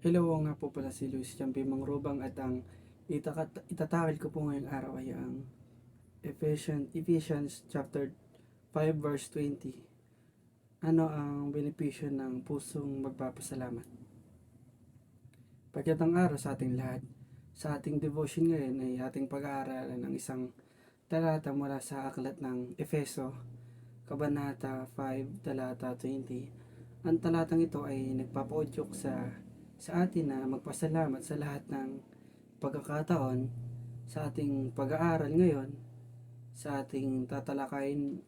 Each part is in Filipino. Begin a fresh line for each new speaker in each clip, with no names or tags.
Hello, nga po pala si Luis Champi Mangrobang at ang itatakil ko po ngayong araw ay ang Ephesians chapter 5 verse 20. Ano ang benepisyo ng pusong magpapasalamat? Pagkatang araw sa ating lahat, sa ating devotion ngayon ay ating pag-aaralan ng isang talata mula sa aklat ng Efeso, Kabanata 5, talata 20. Ang talatang ito ay nagpapaudyok sa atin na magpasalamat sa lahat ng pagkakataon sa ating pag-aaral ngayon, sa ating tatalakayin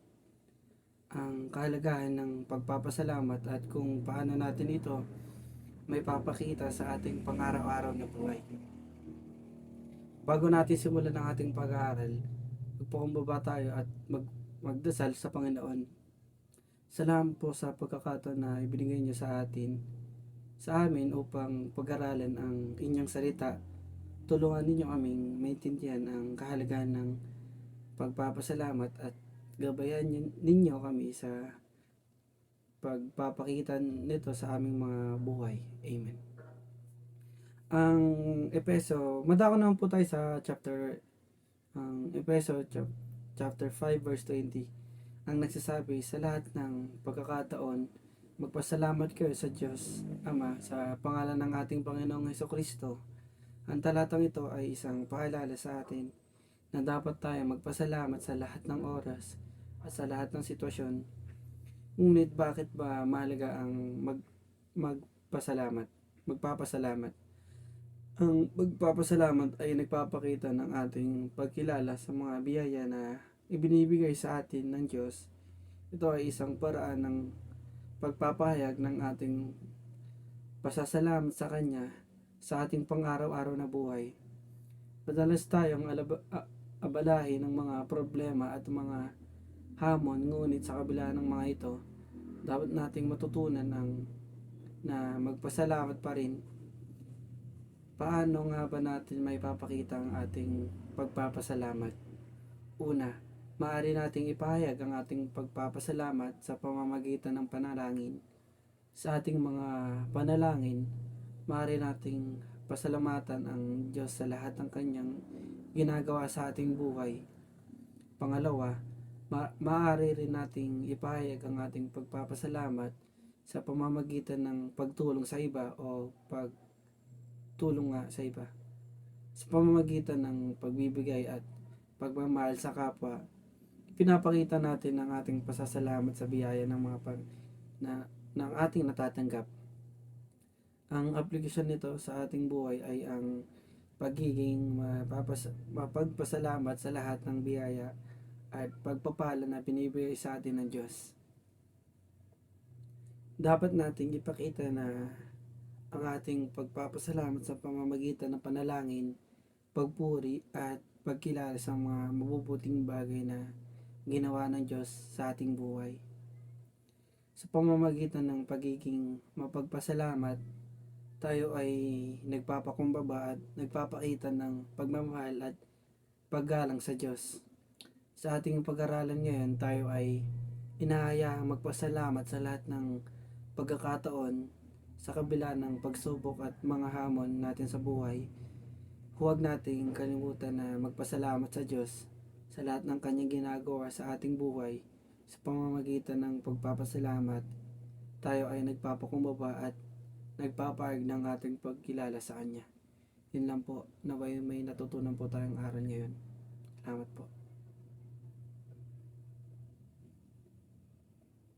ang kahalagahan ng pagpapasalamat at kung paano natin ito may papakita sa ating pang-araw-araw na buhay. Bago natin simulan ang ating pag-aaral, magpakumbaba tayo at magdasal sa Panginoon. Salamat po sa pagkakataon na ibinigay niyo sa amin upang pag-aralan ang inyong salita. Tulungan ninyo kaming maintindihan ang kahalagahan ng pagpapasalamat at gabayan ninyo kami sa pagpapakita nito sa aming mga buhay. Amen. Ang madako naman po tayo sa Efeso chapter 5 verse 20. Ang nagsasabi, sa lahat ng pagkakataon, magpasalamat kayo sa Diyos Ama sa pangalan ng ating Panginoong Hesukristo. Ang talatang ito ay isang paalala sa atin na dapat tayo magpasalamat sa lahat ng oras at sa lahat ng sitwasyon. Ngunit bakit ba mahalaga ang magpapasalamat? Ang magpapasalamat ay nagpapakita ng ating pagkilala sa mga biyaya na ibinibigay sa atin ng Diyos. Ito ay isang paraan ng pagpapahayag ng ating pasasalamat sa Kanya sa ating pang-araw-araw na buhay. Madalas tayong abalahin ng mga problema at mga hamon, ngunit sa kabila ng mga ito, dapat nating matutunan na magpasalamat pa rin. Paano nga ba natin may papakita ang ating pagpapasalamat? Una, maaari nating ipahayag ang ating pagpapasalamat sa pamamagitan ng panalangin. Sa ating mga panalangin, maaari nating pasalamatan ang Diyos sa lahat ng Kanyang ginagawa sa ating buhay. Pangalawa, maaari rin nating ipahayag ang ating pagpapasalamat sa pamamagitan ng pagtulong sa iba o pagtulong nga sa iba. Sa pamamagitan ng pagbibigay at pagmamahal sa kapwa, pinapakita natin ang ating pasasalamat sa biyaya ng ating natatanggap. Ang aplikasyon nito sa ating buhay ay ang pagiging mapagpasalamat sa lahat ng biyaya at pagpapala na binibigay sa atin ng Diyos. Dapat nating ipakita na ang ating pagpapasalamat sa pamamagitan ng panalangin, pagpuri at pagkilala sa mga mabubuting bagay na ginawa ng Diyos sa ating buhay. Sa pamamagitan ng pagiging mapagpasalamat, tayo ay nagpapakumbaba at nagpapakita ng pagmamahal at paggalang sa Diyos. Sa ating pag-aralan ngayon, tayo ay inaayahang magpasalamat sa lahat ng pagkakataon sa kabila ng pagsubok at mga hamon natin sa buhay. Huwag nating kalimutan na magpasalamat sa Diyos sa lahat ng Kanyang ginagawa sa ating buhay. Sa pamamagitan ng pagpapasalamat, tayo ay nagpapakumbaba at nagpapahayag ng ating pagkilala sa Kanya. Yun lang po, naway may natutunan po tayong aral ngayon. Salamat po.